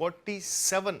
47,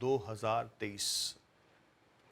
2023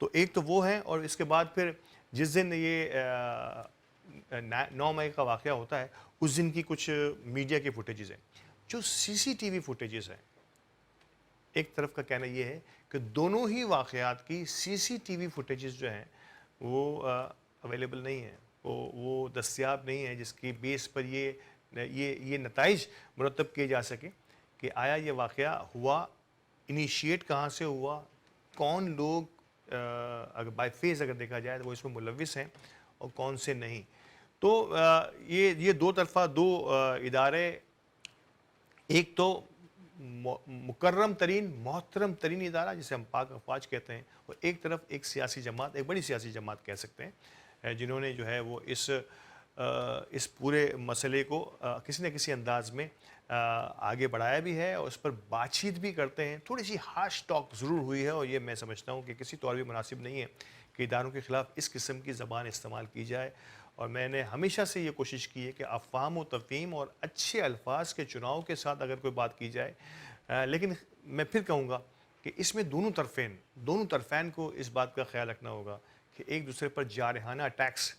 تو ایک تو وہ ہے، اور اس کے بعد پھر جس دن یہ 9 مئی کا واقعہ ہوتا ہے اس دن کی کچھ میڈیا کی فوٹیجز ہیں، جو سی سی ٹی وی فوٹیجز ہیں. ایک طرف کا کہنا یہ ہے کہ دونوں ہی واقعات کی سی سی ٹی وی فوٹیجز جو ہیں وہ اویلیبل نہیں ہیں، وہ دستیاب نہیں ہیں، جس کی بیس پر یہ نتائج مرتب کیے جا سکیں کہ آیا یہ واقعہ ہوا، انیشیٹ کہاں سے ہوا، کون لوگ اگر بائی فیس اگر دیکھا جائے تو وہ اس میں ملوث ہیں اور کون سے نہیں. تو یہ دو طرفہ دو ادارے، ایک تو مکرم ترین محترم ترین ادارہ جسے ہم پاک افواج کہتے ہیں، اور ایک طرف ایک سیاسی جماعت، ایک بڑی سیاسی جماعت کہہ سکتے ہیں، جنہوں نے جو ہے وہ اس پورے مسئلے کو کسی نہ کسی انداز میں آگے بڑھایا بھی ہے اور اس پر بات چیت بھی کرتے ہیں. تھوڑی سی ہارش ٹاک ضرور ہوئی ہے، اور یہ میں سمجھتا ہوں کہ کسی طور بھی مناسب نہیں ہے کہ اداروں کے خلاف اس قسم کی زبان استعمال کی جائے. اور میں نے ہمیشہ سے یہ کوشش کی ہے کہ افہام و تفہیم اور اچھے الفاظ کے چناؤ کے ساتھ اگر کوئی بات کی جائے، لیکن میں پھر کہوں گا کہ اس میں دونوں طرفین کو اس بات کا خیال رکھنا ہوگا کہ ایک دوسرے پر جارحانہ اٹیکس،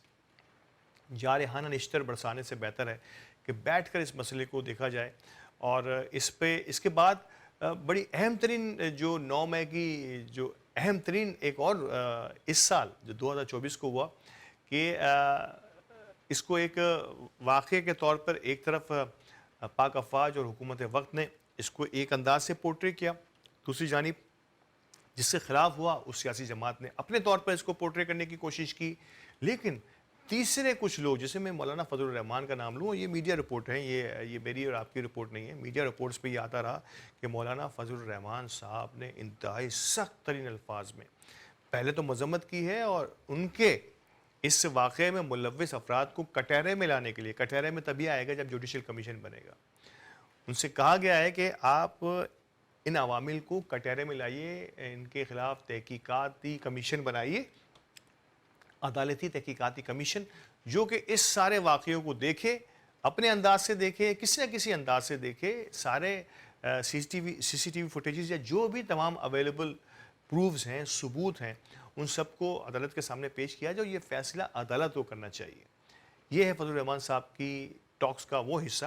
جارحانہ نشتر برسانے سے بہتر ہے کہ بیٹھ کر اس مسئلے کو دیکھا جائے. اور اس کے بعد بڑی اہم ترین جو 9 مئی کی جو اہم ترین ایک اور اس سال جو 2024 کو ہوا کہ اس کو ایک واقعے کے طور پر ایک طرف پاک افواج اور حکومت وقت نے اس کو ایک انداز سے پورٹری کیا، دوسری جانب جس سے خلاف ہوا اس سیاسی جماعت نے اپنے طور پر اس کو پورٹری کرنے کی کوشش کی. لیکن تیسرے کچھ لوگ، جیسے میں مولانا فضل الرحمان کا نام لوں، یہ میڈیا رپورٹ ہے، یہ میری اور آپ کی رپورٹ نہیں ہے، میڈیا رپورٹس پہ یہ آتا رہا کہ مولانا فضل الرحمان صاحب نے انتہائی سخت ترین الفاظ میں پہلے تو مذمت کی ہے، اور ان کے اس واقعے میں ملوث افراد کو کٹہرے میں لانے کے لیے، کٹہرے میں تبھی آئے گا جب جوڈیشل کمیشن بنے گا، ان سے کہا گیا ہے کہ آپ ان عوامل کو کٹہرے میں لائیے، ان کے خلاف تحقیقاتی کمیشن بنائیے، عدالتی تحقیقاتی کمیشن، جو کہ اس سارے واقعوں کو دیکھے، اپنے انداز سے دیکھے، کسی نہ کسی انداز سے دیکھے، سارے سی سی ٹی وی فوٹیجز یا جو بھی تمام اویلیبل پروفز ہیں، ثبوت ہیں، ان سب کو عدالت کے سامنے پیش کیا جائے، اور یہ فیصلہ عدالت کو کرنا چاہیے. یہ ہے فضل الرحمان صاحب کی ٹاکس کا وہ حصہ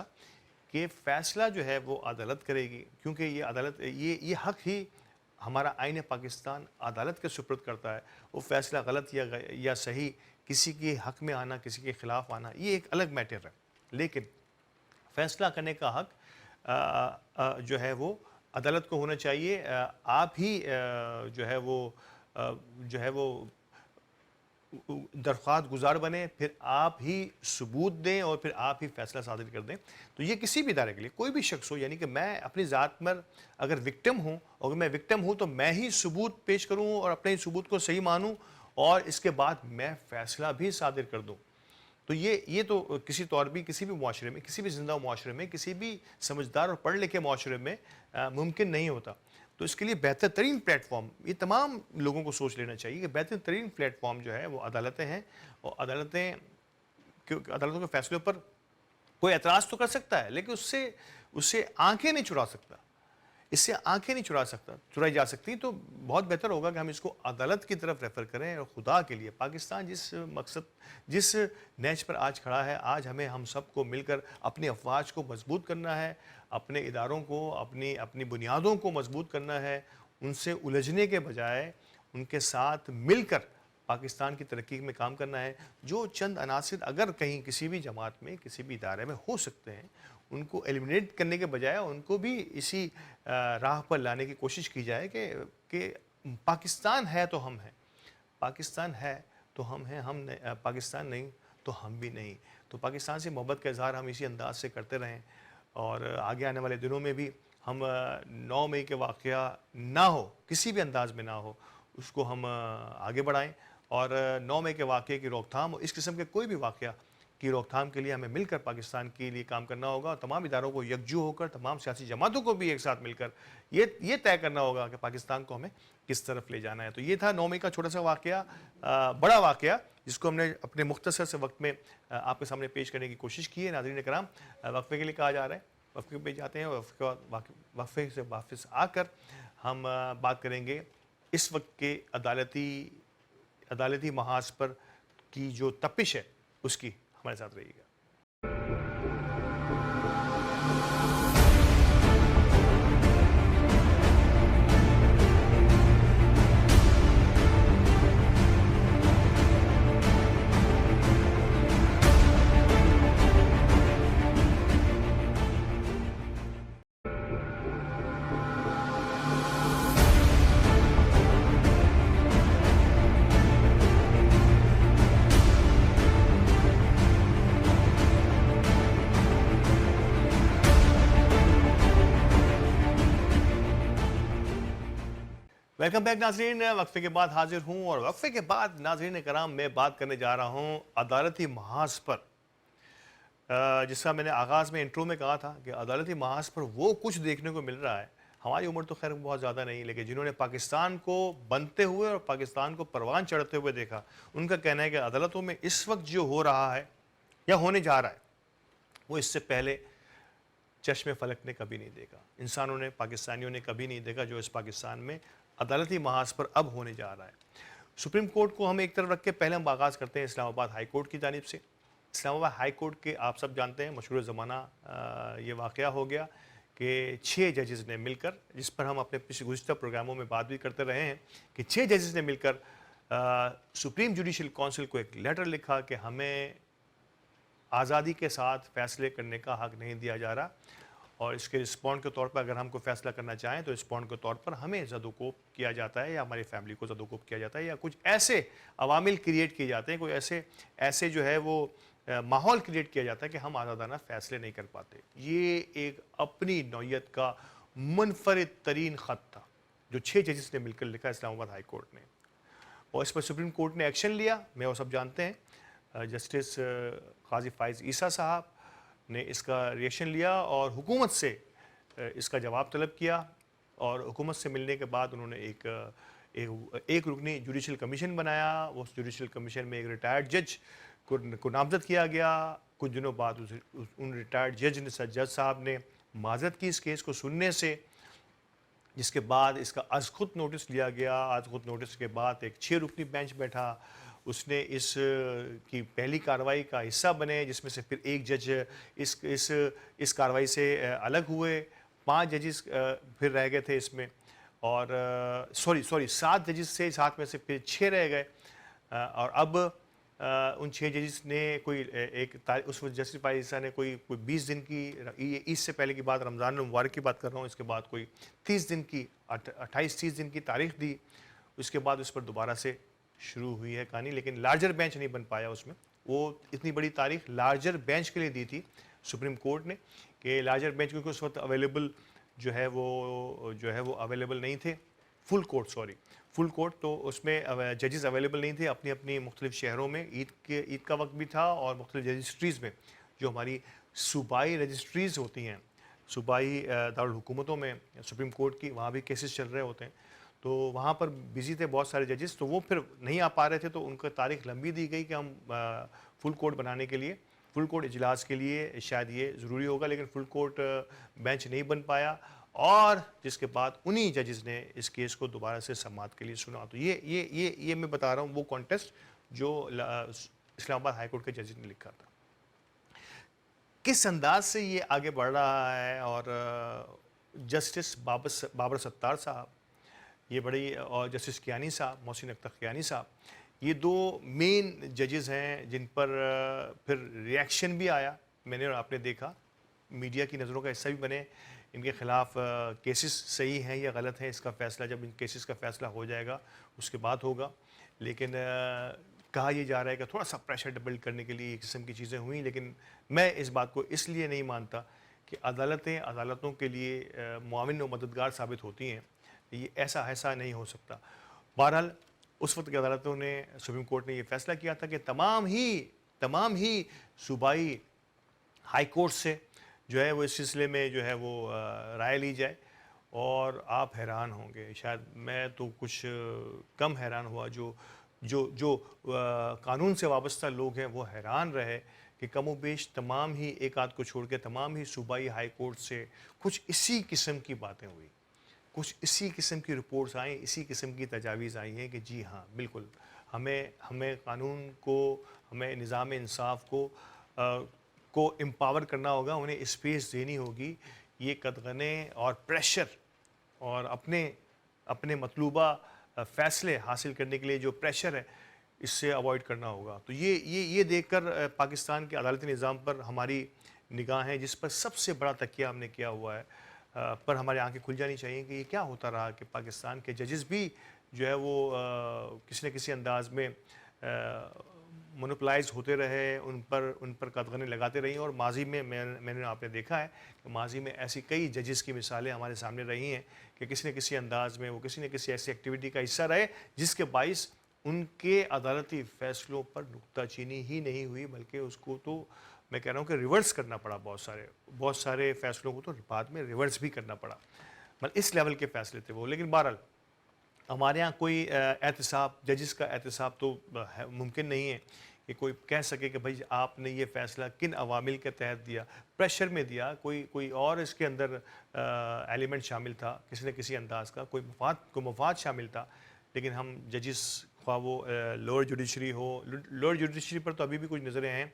کہ فیصلہ جو ہے وہ عدالت کرے گی، کیونکہ یہ عدالت یہ حق ہی ہمارا آئین پاکستان عدالت کے سپرد کرتا ہے. وہ فیصلہ غلط یا صحیح، کسی کے حق میں آنا، کسی کے خلاف آنا، یہ ایک الگ میٹر ہے، لیکن فیصلہ کرنے کا حق جو ہے وہ عدالت کو ہونا چاہیے. آپ ہی جو ہے وہ درخواست گزار بنے، پھر آپ ہی ثبوت دیں، اور پھر آپ ہی فیصلہ صادر کر دیں. تو یہ کسی بھی ادارے کے لیے، کوئی بھی شخص ہو، یعنی کہ میں اپنی ذات پر اگر وکٹم ہوں، اگر میں وکٹم ہوں تو میں ہی ثبوت پیش کروں اور اپنے ثبوت کو صحیح مانوں، اور اس کے بعد میں فیصلہ بھی صادر کر دوں. تو یہ تو کسی طور بھی کسی بھی معاشرے میں، کسی بھی زندہ معاشرے میں، کسی بھی سمجھدار اور پڑھ لکھے معاشرے میں ممکن نہیں ہوتا. تو اس کے لیے بہتر ترین پلیٹ فارم، یہ تمام لوگوں کو سوچ لینا چاہیے کہ بہتر ترین پلیٹ فارم جو ہے وہ عدالتیں ہیں، اور عدالتوں کے فیصلوں پر کوئی اعتراض تو کر سکتا ہے، لیکن اس سے آنکھیں نہیں چرا سکتا، اس سے آنکھیں نہیں چرائی جا سکتی. تو بہت بہتر ہوگا کہ ہم اس کو عدالت کی طرف ریفر کریں. اور خدا کے لیے پاکستان جس نیچ پر آج کھڑا ہے، آج ہم سب کو مل کر اپنی افواج کو مضبوط کرنا ہے، اپنے اداروں کو، اپنی بنیادوں کو مضبوط کرنا ہے، ان سے الجھنے کے بجائے ان کے ساتھ مل کر پاکستان کی ترقی میں کام کرنا ہے. جو چند عناصر اگر کہیں کسی بھی جماعت میں، کسی بھی ادارے میں ہو سکتے ہیں، ان کو ایلیمنیٹ کرنے کے بجائے ان کو بھی اسی راہ پر لانے کی کوشش کی جائے کہ پاکستان ہے تو ہم ہیں، پاکستان ہے تو ہم ہیں، پاکستان نہیں تو ہم بھی نہیں. تو پاکستان سے محبت کا اظہار ہم اسی انداز سے کرتے رہیں، اور آگے آنے والے دنوں میں بھی ہم 9 مئی کے واقعہ نہ ہو، کسی بھی انداز میں نہ ہو، اس کو ہم آگے بڑھائیں. اور 9 مئی کے واقعے کی روک تھام، اس قسم کے کوئی بھی واقعہ کی روک تھام کے لیے ہمیں مل کر پاکستان کے لیے کام کرنا ہوگا، اور تمام اداروں کو یکجو ہو کر، تمام سیاسی جماعتوں کو بھی ایک ساتھ مل کر یہ طے کرنا ہوگا کہ پاکستان کو ہمیں کس طرف لے جانا ہے. تو یہ تھا 9 مئی کا چھوٹا سا واقعہ، بڑا واقعہ، جس کو ہم نے اپنے مختصر سے وقت میں آپ کے سامنے پیش کرنے کی کوشش کی ہے. ناظرین کرام، وقفے کے لیے کہا جا رہا ہے، وقفے پہ جاتے ہیں، اور وقفے سے واپس آ کر ہم بات کریں گے اس وقت کے عدالتی محاذ پر کی جو تپش ہے اس کی ہمارے ساتھ رہیے گا۔ ویلکم بیک ناظرین، وقفے کے بعد حاضر ہوں، اور وقفے کے بعد ناظرین کرام میں بات کرنے جا رہا ہوں عدالتی محاذ پر، جس کا میں نے آغاز میں انٹرو میں کہا تھا کہ عدالتی محاذ پر وہ کچھ دیکھنے کو مل رہا ہے۔ ہماری عمر تو خیر بہت زیادہ نہیں، لیکن جنہوں نے پاکستان کو بنتے ہوئے اور پاکستان کو پروان چڑھتے ہوئے دیکھا، ان کا کہنا ہے کہ عدالتوں میں اس وقت جو ہو رہا ہے یا ہونے جا رہا ہے وہ اس سے پہلے چشم فلک نے کبھی نہیں دیکھا، انسانوں نے، پاکستانیوں نے کبھی نہیں دیکھا جو اس پاکستان میں عدالتی محاذ پر اب ہونے جا رہا ہے۔ سپریم کورٹ کو ہم ایک طرف رکھ کے پہلے ہم آغاز کرتے ہیں اسلام آباد ہائی کورٹ کی جانب سے۔ اسلام آباد ہائی کورٹ کے آپ سب جانتے ہیں مشہور زمانہ یہ واقعہ ہو گیا کہ 6 ججز نے مل کر، جس پر ہم اپنے گزشتہ پروگراموں میں بات بھی کرتے رہے ہیں، کہ 6 ججز نے مل کر سپریم جوڈیشل کونسل کو ایک لیٹر لکھا کہ ہمیں آزادی کے ساتھ فیصلے کرنے کا حق نہیں دیا جا رہا، اور اس کے رسپونڈ کے طور پر اگر ہم کو فیصلہ کرنا چاہیں تو رسپونڈ کے طور پر ہمیں زدوکوب کیا جاتا ہے، یا ہماری فیملی کو زدوکوب کیا جاتا ہے، یا کچھ ایسے عوامل کریٹ کیے جاتے ہیں، کوئی ایسے جو ہے وہ ماحول کریٹ کیا جاتا ہے کہ ہم آزادانہ فیصلے نہیں کر پاتے۔ یہ ایک اپنی نوعیت کا منفرد ترین خط تھا جو 6 ججز نے مل کر لکھا اسلام آباد ہائی کورٹ نے، اور اس پر سپریم کورٹ نے ایکشن لیا۔ میں وہ سب جانتے ہیں، جسٹس قاضی فائز عیسیٰ صاحب نے اس کا ریئیکشن لیا اور حکومت سے اس کا جواب طلب کیا، اور حکومت سے ملنے کے بعد انہوں نے ایک رکنی جوڈیشل کمیشن بنایا۔ اس جوڈیشل کمیشن میں ایک ریٹائرڈ جج کو نامزد کیا گیا۔ کچھ دنوں بعد ان ریٹائرڈ جج صاحب نے معذرت کی اس کیس کو سننے سے، جس کے بعد اس کا از خود نوٹس لیا گیا۔ از خود نوٹس کے بعد ایک 6 رکنی بینچ بیٹھا، اس نے اس کی پہلی کارروائی کا حصہ بنے، جس میں سے پھر ایک جج اس کارروائی سے الگ ہوئے، 5 ججز پھر رہ گئے تھے اس میں، اور 7 ججز سے 7 میں سے پھر 6 رہ گئے، اور اب ان 6 ججز نے کوئی اس وقت جسٹس فائز عیسیٰ نے کوئی 20 دن کی، عید سے پہلے کی بات، رمضان المبارک کی بات کر رہا ہوں، اس کے بعد کوئی 30 دن کی 28-30 دن کی تاریخ دی۔ اس کے بعد اس پر دوبارہ سے شروع ہوئی ہے کہانی، لیکن لارجر بینچ نہیں بن پایا اس میں۔ وہ اتنی بڑی تاریخ لارجر بینچ کے لیے دی تھی سپریم کورٹ نے، کہ لارجر بینچ کیونکہ اس وقت اویلیبل جو ہے وہ اویلیبل نہیں تھے، فل کورٹ، تو اس میں ججز اویلیبل نہیں تھے اپنی اپنی مختلف شہروں میں، عید کا وقت بھی تھا، اور مختلف رجسٹریز میں جو ہماری صوبائی رجسٹریز ہوتی ہیں، صوبائی دارالحکومتوں میں سپریم کورٹ کی، وہاں بھی کیسز چل رہے ہوتے ہیں، تو وہاں پر بزی تھے بہت سارے ججز، تو وہ پھر نہیں آ پا رہے تھے، تو ان کو تاریخ لمبی دی گئی کہ ہم فل کورٹ بنانے کے لیے، فل کورٹ اجلاس کے لیے شاید یہ ضروری ہوگا، لیکن فل کورٹ بینچ نہیں بن پایا، اور جس کے بعد انہی ججز نے اس کیس کو دوبارہ سے سماعت کے لیے سنا۔ تو یہ میں بتا رہا ہوں وہ کانٹیسٹ جو اسلام آباد ہائی کورٹ کے ججز نے لکھا تھا۔ کس انداز سے یہ آگے بڑھ رہا ہے، اور جسٹس بابر ستار صاحب یہ بڑی، اور جسٹس کیانی صاحب، محسن اختر کیانی صاحب، یہ 2 مین ججز ہیں جن پر پھر ریئیکشن بھی آیا، میں نے اور آپ نے دیکھا، میڈیا کی نظروں کا حصہ بھی بنے، ان کے خلاف کیسز صحیح ہیں یا غلط ہیں، اس کا فیصلہ جب ان کیسز کا فیصلہ ہو جائے گا اس کے بعد ہوگا، لیکن کہا یہ جا رہا ہے کہ تھوڑا سا پریشر بلڈ کرنے کے لیے یہ قسم کی چیزیں ہوئیں، لیکن میں اس بات کو اس لیے نہیں مانتا کہ عدالتوں کے لیے معاون و مددگار ثابت ہوتی ہیں، یہ ایسا نہیں ہو سکتا۔ بہرحال اس وقت کی عدالتوں نے، سپریم کورٹ نے یہ فیصلہ کیا تھا کہ تمام ہی صوبائی ہائی کورٹ سے جو ہے وہ اس سلسلے میں جو ہے وہ رائے لی جائے، اور آپ حیران ہوں گے، شاید میں تو کچھ کم حیران ہوا، جو قانون سے وابستہ لوگ ہیں وہ حیران رہے کہ کم و بیش تمام ہی، ایک آدھ کو چھوڑ کے تمام ہی صوبائی ہائی کورٹ سے کچھ اسی قسم کی باتیں ہوئی، کچھ اسی قسم کی رپورٹس آئیں، اسی قسم کی تجاویز آئی ہیں کہ جی ہاں بالکل ہمیں قانون کو، ہمیں نظام انصاف کو امپاور کرنا ہوگا، انہیں اسپیس دینی ہوگی، یہ قدغنے اور پریشر اور اپنے مطلوبہ فیصلے حاصل کرنے کے لیے جو پریشر ہے اس سے اوائڈ کرنا ہوگا. تو یہ دیکھ کر پاکستان کے عدالتی نظام پر ہماری نگاہیں، جس پر سب سے بڑا تکیہ ہم نے کیا ہوا ہے، پر ہماری آنکھیں کھل جانی چاہیے کہ یہ کیا ہوتا رہا کہ پاکستان کے ججز بھی جو ہے وہ کسی نہ کسی انداز میں مونوپلائز ہوتے رہے، ان پر قدغنیں لگاتے رہی. اور ماضی میں نے آپ نے دیکھا ہے کہ ماضی میں ایسی کئی ججز کی مثالیں ہمارے سامنے رہی ہیں کہ کسی نہ کسی انداز میں وہ کسی نہ کسی ایسی ایکٹیویٹی کا حصہ رہے جس کے باعث ان کے عدالتی فیصلوں پر نکتہ چینی ہی نہیں ہوئی، بلکہ اس کو تو میں کہہ رہا ہوں کہ ریورس کرنا پڑا. بہت سارے فیصلوں کو تو بعد میں ریورس بھی کرنا پڑا. مطلب اس لیول کے فیصلے تھے وہ. لیکن بہرحال ہمارے ہاں کوئی احتساب، ججز کا احتساب تو ممکن نہیں ہے کہ کوئی کہہ سکے کہ بھائی آپ نے یہ فیصلہ کن عوامل کے تحت دیا، پریشر میں دیا، کوئی اور اس کے اندر ایلیمنٹ شامل تھا، کسی نہ کسی انداز کا کوئی مفاد شامل تھا. لیکن ہم ججز، خواہ وہ لوور جوڈیشری ہو، لوور جوڈیشری پر تو ابھی بھی کچھ نظریں ہیں،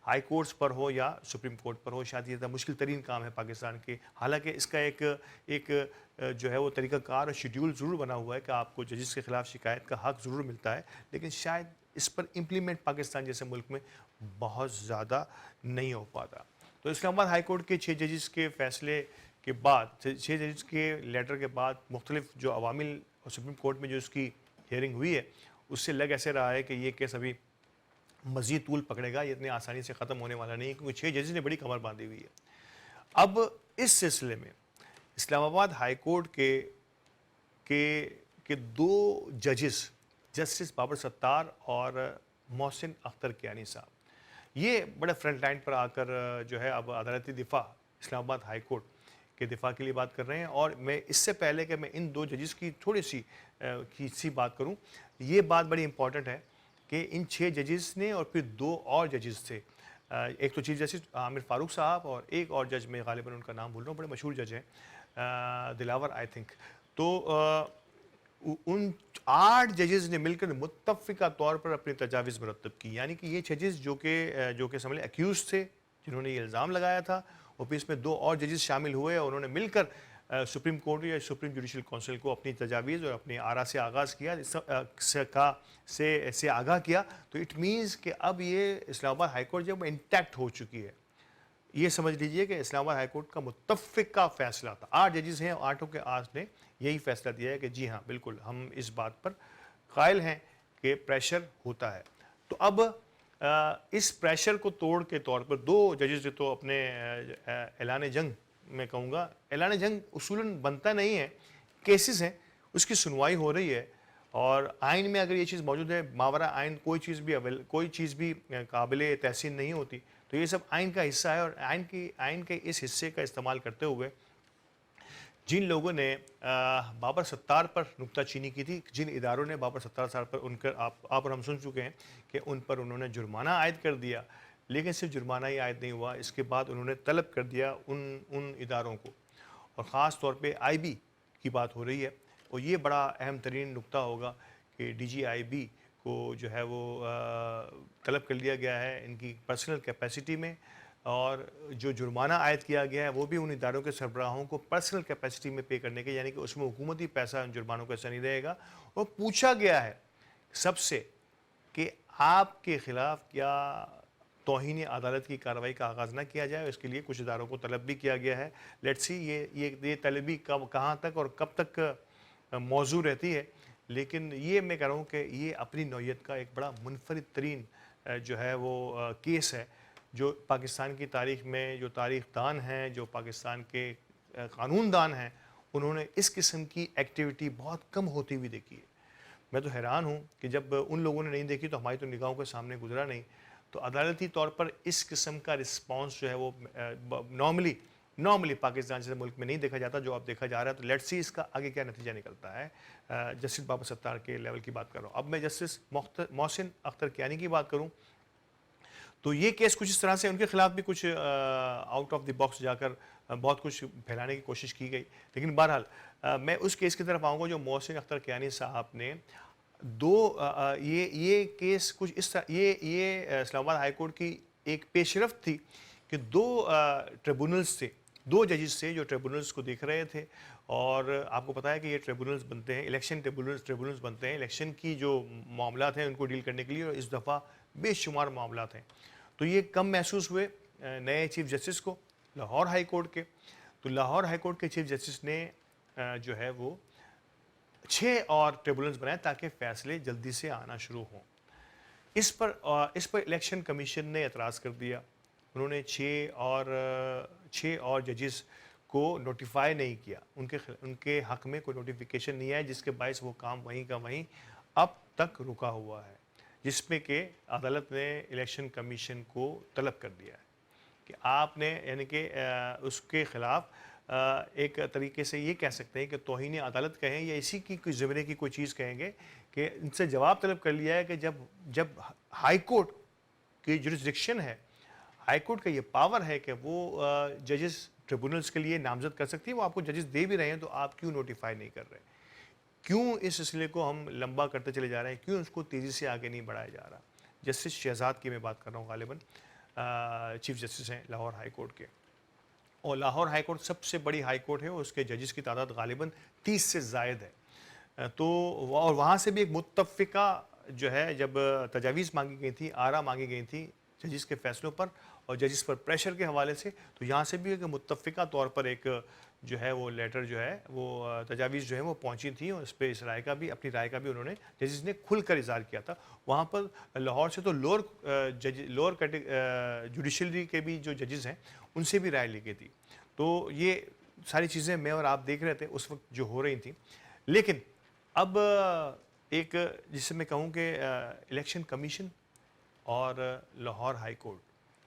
ہائی کورٹس پر ہو یا سپریم کورٹ پر ہو، شاید یہ مشکل ترین کام ہے پاکستان کے. حالانکہ اس کا ایک جو ہے وہ طریقہ کار اور شیڈیول ضرور بنا ہوا ہے کہ آپ کو ججز کے خلاف شکایت کا حق ضرور ملتا ہے، لیکن شاید اس پر امپلیمنٹ پاکستان جیسے ملک میں بہت زیادہ نہیں ہو پاتا. تو اسلام آباد ہائی کورٹ کے 6 ججز کے فیصلے کے بعد، 6 ججز کے لیٹر کے بعد، مختلف جو عوامل اور سپریم کورٹ میں جو اس کی ہیئرنگ ہوئی ہے، اس سے لگ ایسے رہا ہے کہ یہ کیس ابھی مزید طول پکڑے گا، یہ اتنی آسانی سے ختم ہونے والا نہیں، کیونکہ 6 ججز نے بڑی کمر باندھی ہوئی ہے. اب اس سلسلے میں اسلام آباد ہائی کورٹ کے 2 ججز، جسٹس بابر ستار اور محسن اختر کیانی صاحب، یہ بڑے فرنٹ لائن پر آ کر جو ہے اب عدالتی دفاع اسلام آباد ہائی کورٹ کے دفاع کے لیے بات کر رہے ہیں. اور میں اس سے پہلے کہ میں ان 2 ججز کی تھوڑی سی بات کروں، یہ بات بڑی امپورٹنٹ ہے کہ ان 6 ججز نے اور پھر 2 اور ججز تھے، ایک تو چیف جسٹس عامر فاروق صاحب اور ایک اور جج، میں غالباً ان کا نام بھول رہا ہوں، بڑے مشہور جج ہیں، دلاور آئی تھنک. تو ان 8 ججز نے مل کر متفقہ طور پر اپنی تجاویز مرتب کی. یعنی کہ یہ ججز جو کہ سمجھ اکیوز تھے، جنہوں نے یہ الزام لگایا تھا، اور پھر اس میں 2 اور ججز شامل ہوئے اور انہوں نے مل کر سپریم کورٹ یا سپریم جوڈیشل کونسل کو اپنی تجاویز اور اپنی آراء سے آغاز کیا، سے آگاہ کیا. تو اٹ مینز کہ اب یہ اسلام آباد ہائی کورٹ جب انٹیکٹ ہو چکی ہے. یہ سمجھ لیجئے کہ اسلام آباد ہائی کورٹ کا متفقہ فیصلہ تھا. 8 ججز ہیں، 8 کے 8 نے یہی فیصلہ دیا ہے کہ جی ہاں بالکل ہم اس بات پر قائل ہیں کہ پریشر ہوتا ہے. تو اب اس پریشر کو توڑ کے طور پر 2 ججز تو اپنے اعلان جنگ، میں کہوں گا اعلان جنگ اصولاً بنتا نہیں ہے، کیسز ہیں، اس کی سنوائی ہو رہی ہے، اور آئین میں اگر یہ چیز موجود ہے، ماورا آئین کوئی چیز بھی قابل تحسین نہیں ہوتی. تو یہ سب آئین کا حصہ ہے، اور آئین کے اس حصے کا استعمال کرتے ہوئے جن لوگوں نے بابر ستار پر نکتہ چینی کی تھی، جن اداروں نے بابر ستار صاحب پر آپ اور ہم سن چکے ہیں کہ ان پر انہوں نے جرمانہ عائد کر دیا. لیکن صرف جرمانہ ہی عائد نہیں ہوا، اس کے بعد انہوں نے طلب کر دیا ان اداروں کو، اور خاص طور پہ آئی بی کی بات ہو رہی ہے. اور یہ بڑا اہم ترین نکتہ ہوگا کہ ڈی جی آئی بی کو جو ہے وہ طلب کر لیا گیا ہے ان کی پرسنل کیپیسٹی میں، اور جو جرمانہ عائد کیا گیا ہے وہ بھی ان اداروں کے سربراہوں کو پرسنل کیپیسٹی میں پے کرنے کے، یعنی کہ اس میں حکومتی پیسہ ان جرمانوں کا ایسا نہیں رہے گا. اور پوچھا گیا ہے سب سے کہ آپ کے خلاف کیا توہین عدالت کی کارروائی کا آغاز نہ کیا جائے. اس کے لیے کچھ اداروں کو طلب بھی کیا گیا ہے. لیٹس سی یہ طلبی کہاں تک اور کب تک موضوع رہتی ہے. لیکن یہ میں کہہ رہا ہوں کہ یہ اپنی نوعیت کا ایک بڑا منفرد ترین جو ہے وہ کیس ہے، جو پاکستان کی تاریخ میں جو تاریخ دان ہیں، جو پاکستان کے قانون دان ہیں، انہوں نے اس قسم کی ایکٹیویٹی بہت کم ہوتی ہوئی دیکھی ہے. میں تو حیران ہوں کہ جب ان لوگوں نے نہیں دیکھی تو ہماری تو نگاہوں کے سامنے گزرا نہیں. تو عدالتی طور پر اس قسم کا رسپانس جو ہے وہ نارملی پاکستان جیسے ملک میں نہیں دیکھا جاتا، جو اب دیکھا جا رہا ہے. تو لیٹس سی اس کا آگے کیا نتیجہ نکلتا ہے. جسٹس بابر ستار کے لیول کی بات کر رہا ہوں. اب میں جسٹس محسن اختر کیانی کی بات کروں تو یہ کیس کچھ اس طرح سے ان کے خلاف بھی کچھ آؤٹ آف دی باکس جا کر بہت کچھ پھیلانے کی کوشش کی گئی. لیکن بہرحال میں اس کیس کی طرف آؤں گا جو محسن اختر کیانی صاحب نے یہ کیس کچھ اس طرح یہ اسلام آباد ہائی کورٹ کی ایک پیش رفت تھی کہ دو ٹریبونلز تھے, دو ججز تھے جو ٹریبونلز کو دیکھ رہے تھے. اور آپ کو پتہ ہے کہ یہ ٹریبونلز بنتے ہیں, الیکشن ٹریبونلز بنتے ہیں الیکشن کی جو معاملات ہیں ان کو ڈیل کرنے کے لیے, اور اس دفعہ بے شمار معاملات ہیں. تو یہ کم محسوس ہوئے نئے چیف جسٹس کو لاہور ہائی کورٹ کے. تو لاہور ہائی کورٹ کے چیف جسٹس نے جو ہے وہ 6 اور ٹریبونلز بنائے تاکہ فیصلے جلدی سے آنا شروع ہوں. اس پر الیکشن کمیشن نے اعتراض کر دیا. انہوں نے 6 اور ججز کو نوٹیفائی نہیں کیا, ان کے حق میں کوئی نوٹیفیکیشن نہیں آیا, جس کے باعث وہ کام وہیں کا وہیں اب تک رکا ہوا ہے, جس میں کہ عدالت نے الیکشن کمیشن کو طلب کر دیا ہے کہ آپ نے یعنی کہ اس کے خلاف ایک طریقے سے یہ کہہ سکتے ہیں کہ توہین عدالت کہیں یا اسی کی کوئی زمرے کی کوئی چیز کہیں گے کہ ان سے جواب طلب کر لیا ہے کہ جب ہائی کورٹ کی جورسڈکشن ہے, ہائی کورٹ کا یہ پاور ہے کہ وہ ججز ٹریبونلز کے لیے نامزد کر سکتی ہے, وہ آپ کو ججز دے بھی رہے ہیں تو آپ کیوں نوٹیفائی نہیں کر رہے, کیوں اس سلسلے کو ہم لمبا کرتے چلے جا رہے ہیں, کیوں اس کو تیزی سے آگے نہیں بڑھایا جا رہا. جسٹس شہزاد کی میں بات کر رہا ہوں, غالباً چیف جسٹس ہیں لاہور ہائی کورٹ کے, اور لاہور ہائی کورٹ سب سے بڑی ہائی کورٹ ہے, اس کے ججز کی تعداد غالباً 30 سے زائد ہے. تو اور وہاں سے بھی ایک متفقہ جو ہے جب تجاویز مانگی گئی تھی, آرا مانگی گئی تھی ججز کے فیصلوں پر اور ججز پر پریشر کے حوالے سے, تو یہاں سے بھی ایک متفقہ طور پر ایک جو ہے وہ لیٹر جو ہے وہ تجاویز جو ہے وہ پہنچی تھی, اور اس پہ اس رائے کا بھی اپنی رائے کا بھی انہوں نے ججز نے کھل کر اظہار کیا تھا. وہاں پر لاہور سے تو لوور جوڈیشری کے بھی جو ججز ہیں ان سے بھی رائے لی گئی تھی. تو یہ ساری چیزیں میں اور آپ دیکھ رہے تھے اس وقت جو ہو رہی تھیں. لیکن اب ایک جس سے میں کہوں کہ الیکشن کمیشن اور لاہور ہائی کورٹ,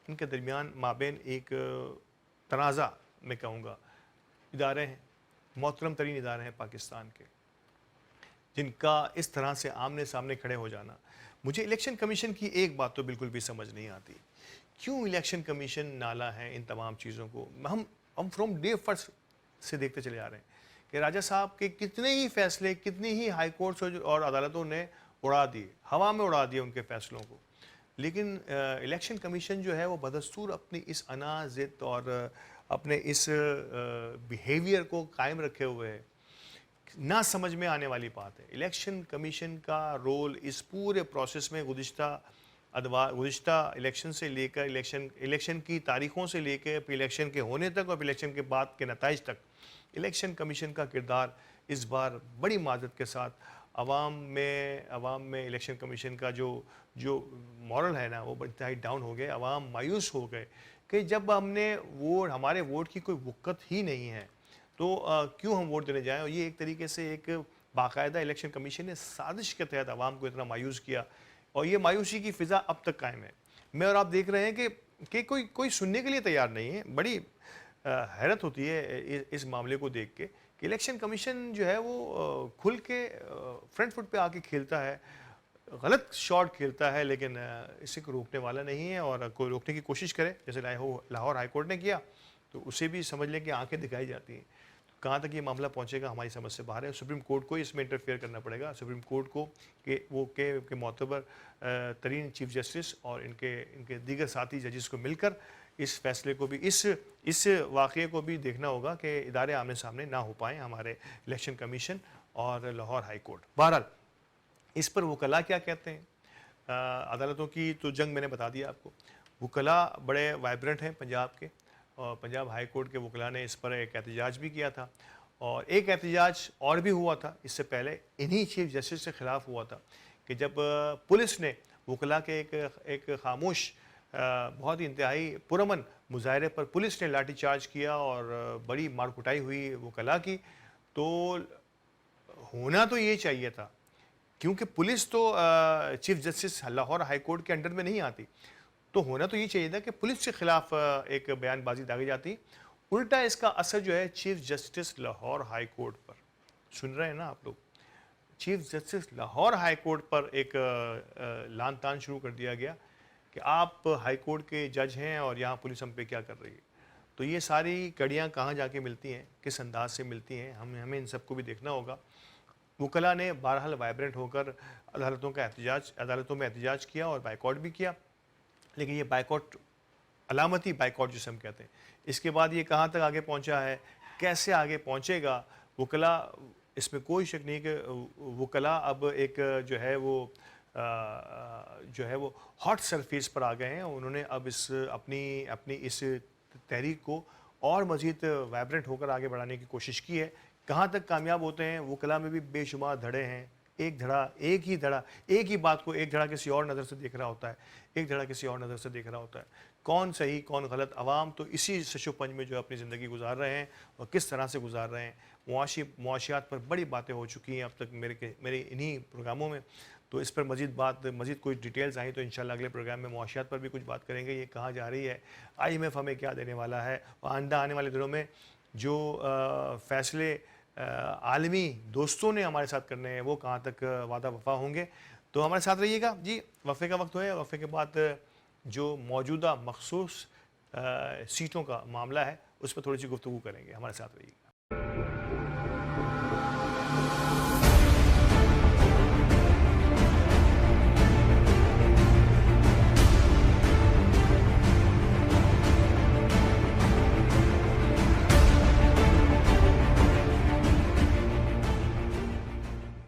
ان کے درمیان مابین ایک تنازع میں کہوں گا ادارے ہیں, محترم ترین ادارے ہیں پاکستان کے, جن کا اس طرح سے آمنے سامنے کھڑے ہو جانا. مجھے الیکشن کمیشن کی ایک بات تو بالکل بھی سمجھ نہیں آتی, کیوں الیکشن کمیشن نالا ہے ان تمام چیزوں کو. ہم فرام ڈے فرسٹ سے دیکھتے چلے جا رہے ہیں کہ راجہ صاحب کے کتنے ہی فیصلے, کتنی ہی ہائی کورٹس اور عدالتوں نے اڑا دیے, ہوا میں اڑا دیے ان کے فیصلوں کو. لیکن الیکشن کمیشن جو ہے وہ بدستور اپنی اس انا ضد اور اپنے اس بیہیویئر کو قائم رکھے ہوئے ہے. نہ سمجھ میں آنے والی بات ہے. الیکشن کمیشن کا رول اس پورے پروسیس میں گزشتہ الیکشن سے لے کر الیکشن کی تاریخوں سے لے کے الیکشن کے ہونے تک اور الیکشن کے بعد کے نتائج تک, الیکشن کمیشن کا کردار اس بار بڑی معذرت کے ساتھ عوام میں الیکشن کمیشن کا جو مورل ہے نا وہ انتہائی ڈاؤن ہو گئے. عوام مایوس ہو گئے کہ جب ہم نے ہمارے ووٹ کی کوئی وقت ہی نہیں ہے تو کیوں ہم ووٹ دینے جائیں. اور یہ ایک طریقے سے ایک باقاعدہ الیکشن کمیشن نے سازش کے تحت عوام کو اتنا مایوس کیا, اور یہ مایوسی کی فضا اب تک قائم ہے. میں اور آپ دیکھ رہے ہیں کہ کوئی سننے کے لیے تیار نہیں ہے. بڑی حیرت ہوتی ہے اس معاملے کو دیکھ کے کہ الیکشن کمیشن جو ہے وہ کھل کے فرنٹ فٹ پہ آ کے کھیلتا ہے, غلط شاٹ کھیلتا ہے, لیکن اسے کو روکنے والا نہیں ہے. اور کوئی روکنے کی کوشش کرے جیسے لاہور ہائی کورٹ نے کیا تو اسے بھی سمجھ لیں کہ آنکھیں دکھائی جاتی ہیں. کہاں تک یہ معاملہ پہنچے گا ہماری سمجھ سے باہر ہے. سپریم کورٹ کو اس میں انٹرفیئر کرنا پڑے گا, سپریم کورٹ کو کہ وہ کہ معتبر ترین چیف جسٹس اور ان کے دیگر ساتھی ججز کو مل کر اس فیصلے کو بھی اس واقعے کو بھی دیکھنا ہوگا کہ ادارے آمنے سامنے نہ ہو پائیں, ہمارے الیکشن کمیشن اور لاہور ہائی کورٹ. بہرحال اس پر وکلاء کیا کہتے ہیں. عدالتوں کی تو جنگ میں نے بتا دیا آپ کو. وکلاء بڑے وائبرنٹ ہیں پنجاب کے, اور پنجاب ہائی کورٹ کے وکلاء نے اس پر ایک احتجاج بھی کیا تھا, اور ایک احتجاج اور بھی ہوا تھا اس سے پہلے, انہی چیف جسٹس کے خلاف ہوا تھا کہ جب پولیس نے وکلاء کے ایک خاموش بہت ہی انتہائی پرامن مظاہرے پر پولیس نے لاٹھی چارج کیا اور بڑی مار کٹائی ہوئی وکلاء کی. تو ہونا تو یہ چاہیے تھا, کیونکہ پولیس تو chief justice Lahore high court کے انڈر میں نہیں آتی, تو ہونا تو یہ چاہیے تھا کہ پولیس کے خلاف ایک بیان بازی داغی جاتی. الٹا اس کا اثر جو ہے chief justice Lahore high court پر, سن رہے ہیں نا آپ لوگ, chief justice Lahore high court پر ایک لان تان شروع کر دیا گیا کہ آپ ہائی کورٹ کے جج ہیں اور یہاں پولیس ہم پہ کیا کر رہی ہے. تو یہ ساری کڑیاں کہاں جا کے ملتی ہیں, کس انداز سے ملتی ہیں, ہمیں ان سب کو بھی دیکھنا ہوگا. وکلاء نے بہرحال وائبرنٹ ہو کر عدالتوں میں احتجاج کیا اور بائیکاٹ بھی کیا, لیکن یہ بائیکاٹ علامتی بائیکاٹ جسے ہم کہتے ہیں, اس کے بعد یہ کہاں تک آگے پہنچا ہے, کیسے آگے پہنچے گا. وکلاء, اس میں کوئی شک نہیں کہ وکلاء اب ایک جو ہے وہ ہاٹ سرفیس پر آ گئے ہیں. انہوں نے اب اپنی اس تحریک کو اور مزید وائبرنٹ ہو کر آگے بڑھانے کی کوشش کی ہے. کہاں تک کامیاب ہوتے ہیں, وکلاء میں بھی بے شمار دھڑے ہیں. ایک ہی بات کو ایک دھڑا کسی اور نظر سے دیکھ رہا ہوتا ہے, کون صحیح کون غلط. عوام تو اسی سش و پنج میں جو اپنی زندگی گزار رہے ہیں اور کس طرح سے گزار رہے ہیں. معاشیات پر بڑی باتیں ہو چکی ہیں اب تک میرے انہی پروگراموں میں, تو اس پر مزید کوئی ڈیٹیلز آئیں تو انشاءاللہ اگلے پروگرام میں معاشیات پر بھی کچھ بات کریں گے. یہ کہاں جا رہی ہے, IMF ہمیں کیا دینے والا ہے, اور آنے والے دنوں میں جو فیصلے عالمی دوستوں نے ہمارے ساتھ کرنے ہیں وہ کہاں تک وعدہ وفا ہوں گے. تو ہمارے ساتھ رہیے گا. جی, وقفے کا وقت ہے. وقفے کے بعد جو موجودہ مخصوص سیٹوں کا معاملہ ہے اس پر تھوڑی سی گفتگو کریں گے. ہمارے ساتھ رہیے گا.